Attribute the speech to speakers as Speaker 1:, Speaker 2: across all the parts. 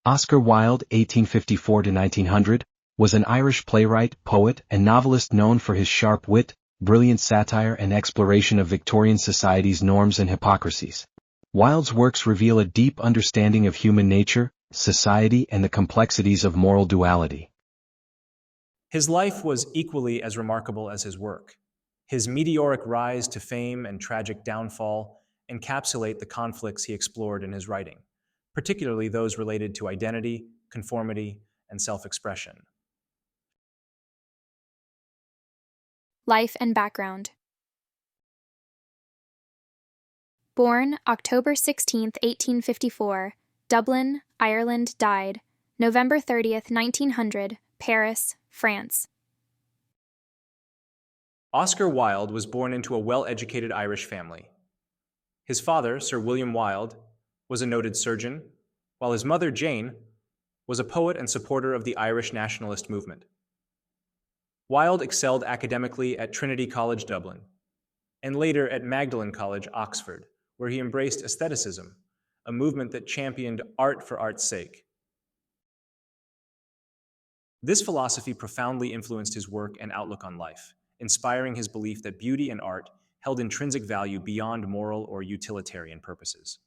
Speaker 1: Oscar Wilde (1854–1900) was an Irish playwright, poet, and novelist known for his sharp wit, brilliant satire and exploration of Victorian society's norms and hypocrisies. Wilde's works reveal a deep understanding of human nature, society and the complexities of moral duality.
Speaker 2: His life was equally as remarkable as his work. His meteoric rise to fame and tragic downfall encapsulate the conflicts he explored in his writing, particularly those related to identity, conformity, and self-expression.
Speaker 3: Life and background. Born October 16, 1854, Dublin, Ireland. Died November 30, 1900, Paris, France.
Speaker 2: Oscar Wilde was born into a well-educated Irish family. His father, Sir William Wilde, was a noted surgeon, while his mother, Jane, was a poet and supporter of the Irish nationalist movement. Wilde excelled academically at Trinity College, Dublin, and later at Magdalen College, Oxford, where he embraced Aestheticism, a movement that championed art for art's sake. This philosophy profoundly influenced his work and outlook on life, inspiring his belief that beauty and art held intrinsic value beyond moral or utilitarian purposes.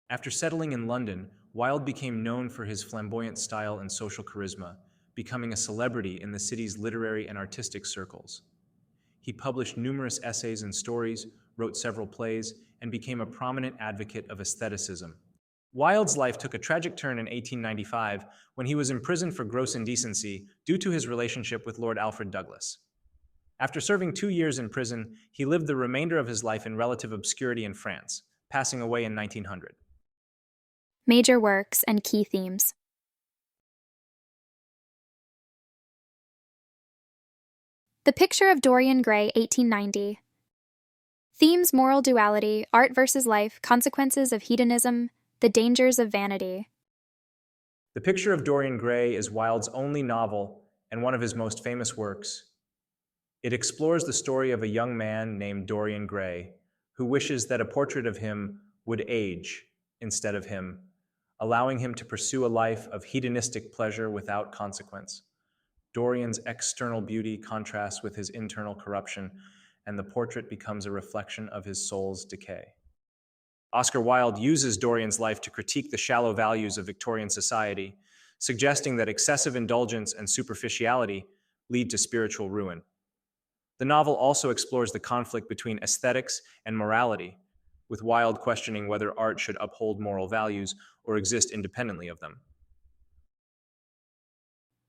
Speaker 2: After settling in London, Wilde became known for his flamboyant style and social charisma, becoming a celebrity in the city's literary and artistic circles. He published numerous essays and stories, wrote several plays, and became a prominent advocate of aestheticism. Wilde's life took a tragic turn in 1895 when he was imprisoned for gross indecency due to his relationship with Lord Alfred Douglas. After serving 2 years in prison, he lived the remainder of his life in relative obscurity in France, passing away in 1900.
Speaker 3: Major works and key themes. The Picture of Dorian Gray, 1890. Themes: moral duality, art versus life, consequences of hedonism, the dangers of vanity.
Speaker 2: The Picture of Dorian Gray is Wilde's only novel and one of his most famous works. It explores the story of a young man named Dorian Gray who wishes that a portrait of him would age instead of him, allowing him to pursue a life of hedonistic pleasure without consequence. Dorian's external beauty contrasts with his internal corruption, and the portrait becomes a reflection of his soul's decay. Oscar Wilde uses Dorian's life to critique the shallow values of Victorian society, suggesting that excessive indulgence and superficiality lead to spiritual ruin. The novel also explores the conflict between aesthetics and morality, with Wilde questioning whether art should uphold moral values or exist independently of them.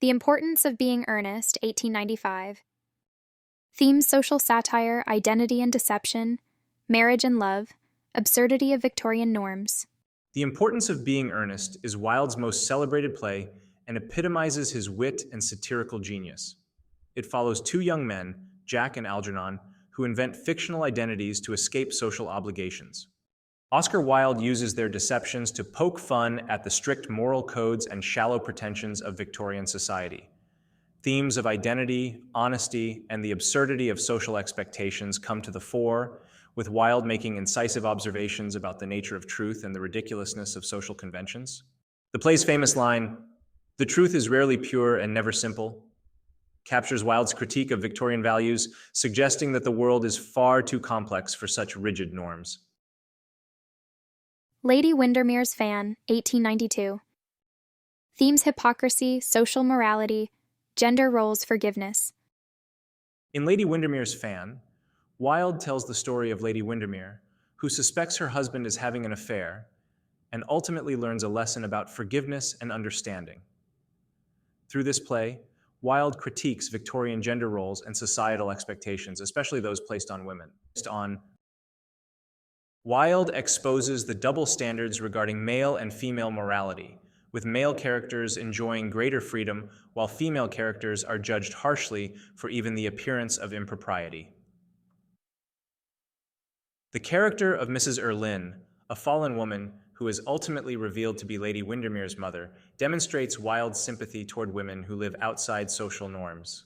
Speaker 3: The Importance of Being Earnest, 1895. Themes: social satire, identity and deception, marriage and love, absurdity of Victorian norms.
Speaker 2: The Importance of Being Earnest is Wilde's most celebrated play and epitomizes his wit and satirical genius. It follows two young men, Jack and Algernon, who invent fictional identities to escape social obligations. Oscar Wilde uses their deceptions to poke fun at the strict moral codes and shallow pretensions of Victorian society. Themes of identity, honesty, and the absurdity of social expectations come to the fore, with Wilde making incisive observations about the nature of truth and the ridiculousness of social conventions. The play's famous line, "The truth is rarely pure and never simple," captures Wilde's critique of Victorian values, suggesting that the world is far too complex for such rigid norms.
Speaker 3: Lady Windermere's Fan, 1892. Themes: hypocrisy, social morality, gender roles, forgiveness.
Speaker 2: In Lady Windermere's Fan, Wilde tells the story of Lady Windermere, who suspects her husband is having an affair, and ultimately learns a lesson about forgiveness and understanding. Through this play, Wilde critiques Victorian gender roles and societal expectations, especially those placed on women. Wilde exposes the double standards regarding male and female morality, with male characters enjoying greater freedom while female characters are judged harshly for even the appearance of impropriety. The character of Mrs. Erlynne, a fallen woman who is ultimately revealed to be Lady Windermere's mother, demonstrates Wilde's sympathy toward women who live outside social norms.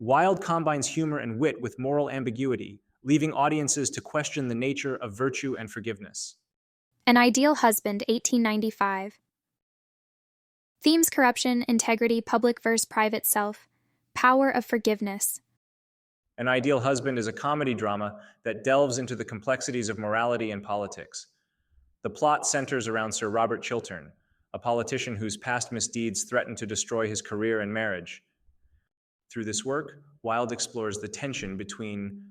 Speaker 2: Wilde combines humor and wit with moral ambiguity, leaving audiences to question the nature of virtue and forgiveness.
Speaker 3: An Ideal Husband, 1895. Themes: corruption, integrity, public versus private self, power of forgiveness.
Speaker 2: An Ideal Husband is a comedy drama that delves into the complexities of morality and politics. The plot centers around Sir Robert Chiltern, a politician whose past misdeeds threaten to destroy his career and marriage. Through this work, Wilde explores the tension between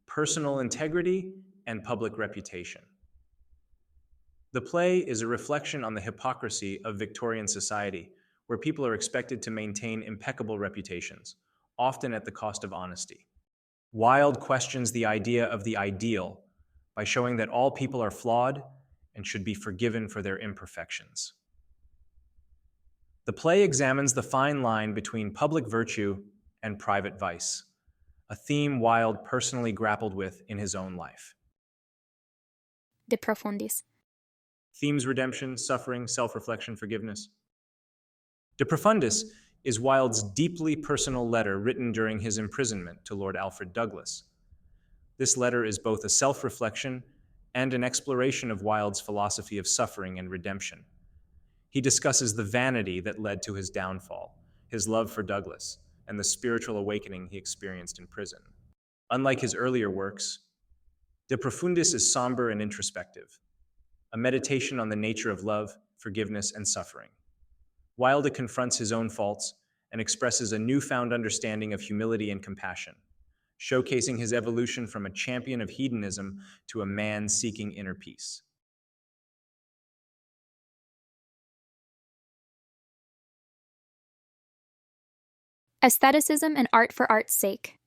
Speaker 2: personal integrity and public reputation. The play is a reflection on the hypocrisy of Victorian society, where people are expected to maintain impeccable reputations, often at the cost of honesty. Wilde questions the idea of the ideal by showing that all people are flawed and should be forgiven for their imperfections. The play examines the fine line between public virtue and private vice, a theme Wilde personally grappled with in his own life.
Speaker 3: De profundis.
Speaker 2: Themes: redemption, suffering, self-reflection, forgiveness. De Profundis is Wilde's deeply personal letter written during his imprisonment to Lord Alfred Douglas. This letter is both a self-reflection and an exploration of Wilde's philosophy of suffering and redemption. He discusses the vanity that led to his downfall, his love for Douglas, and the spiritual awakening he experienced in prison. Unlike his earlier works, De Profundis is somber and introspective, a meditation on the nature of love, forgiveness, and suffering. Wilde confronts his own faults and expresses a newfound understanding of humility and compassion, showcasing his evolution from a champion of hedonism to a man seeking inner peace.
Speaker 3: Aestheticism and art for art's sake.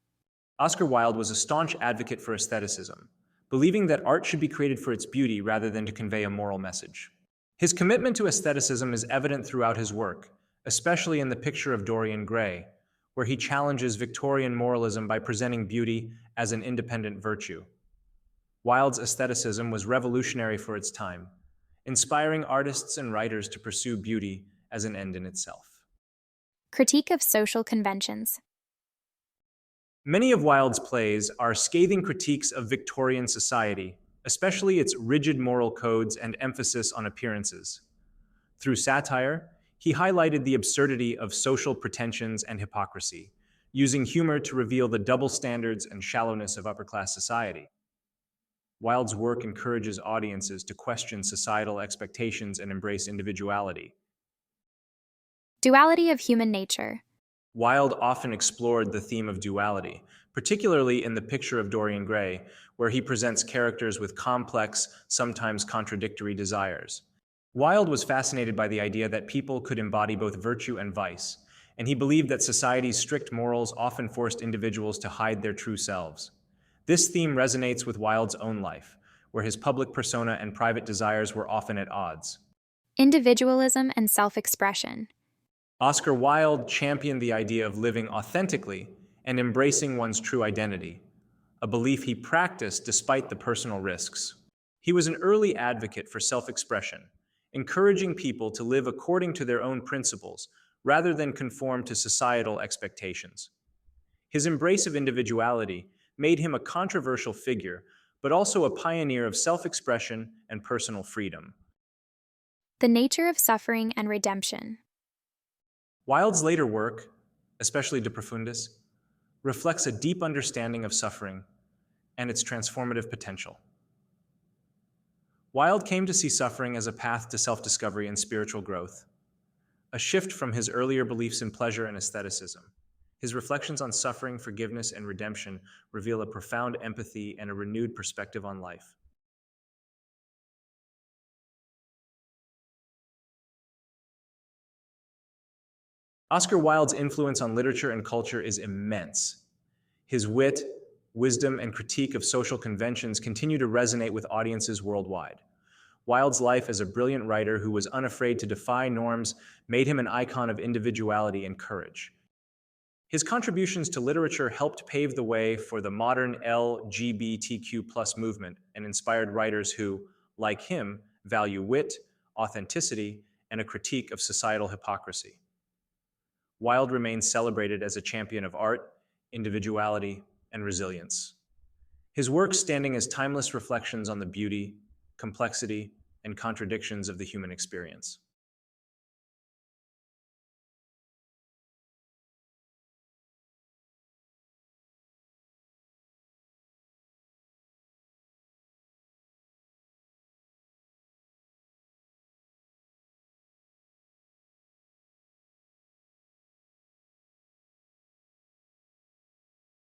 Speaker 2: Oscar Wilde was a staunch advocate for aestheticism, believing that art should be created for its beauty rather than to convey a moral message. His commitment to aestheticism is evident throughout his work, especially in The Picture of Dorian Gray, where he challenges Victorian moralism by presenting beauty as an independent virtue. Wilde's aestheticism was revolutionary for its time, inspiring artists and writers to pursue beauty as an end in itself.
Speaker 3: Critique of social conventions.
Speaker 2: Many of Wilde's plays are scathing critiques of Victorian society, especially its rigid moral codes and emphasis on appearances. Through satire, he highlighted the absurdity of social pretensions and hypocrisy, using humor to reveal the double standards and shallowness of upper-class society. Wilde's work encourages audiences to question societal expectations and embrace individuality.
Speaker 3: Duality of human nature.
Speaker 2: Wilde often explored the theme of duality, particularly in The Picture of Dorian Gray, where he presents characters with complex, sometimes contradictory desires. Wilde was fascinated by the idea that people could embody both virtue and vice, and he believed that society's strict morals often forced individuals to hide their true selves. This theme resonates with Wilde's own life, where his public persona and private desires were often at odds.
Speaker 3: Individualism and self-expression.
Speaker 2: Oscar Wilde championed the idea of living authentically and embracing one's true identity, a belief he practiced despite the personal risks. He was an early advocate for self-expression, encouraging people to live according to their own principles rather than conform to societal expectations. His embrace of individuality made him a controversial figure, but also a pioneer of self-expression and personal freedom.
Speaker 3: The nature of suffering and redemption.
Speaker 2: Wilde's later work, especially De Profundis, reflects a deep understanding of suffering and its transformative potential. Wilde came to see suffering as a path to self-discovery and spiritual growth, a shift from his earlier beliefs in pleasure and aestheticism. His reflections on suffering, forgiveness, and redemption reveal a profound empathy and a renewed perspective on life. Oscar Wilde's influence on literature and culture is immense. His wit, wisdom, and critique of social conventions continue to resonate with audiences worldwide. Wilde's life as a brilliant writer who was unafraid to defy norms made him an icon of individuality and courage. His contributions to literature helped pave the way for the modern LGBTQ+ movement and inspired writers who, like him, value wit, authenticity, and a critique of societal hypocrisy. Wilde remains celebrated as a champion of art, individuality, and resilience. His work standing as timeless reflections on the beauty, complexity, and contradictions of the human experience.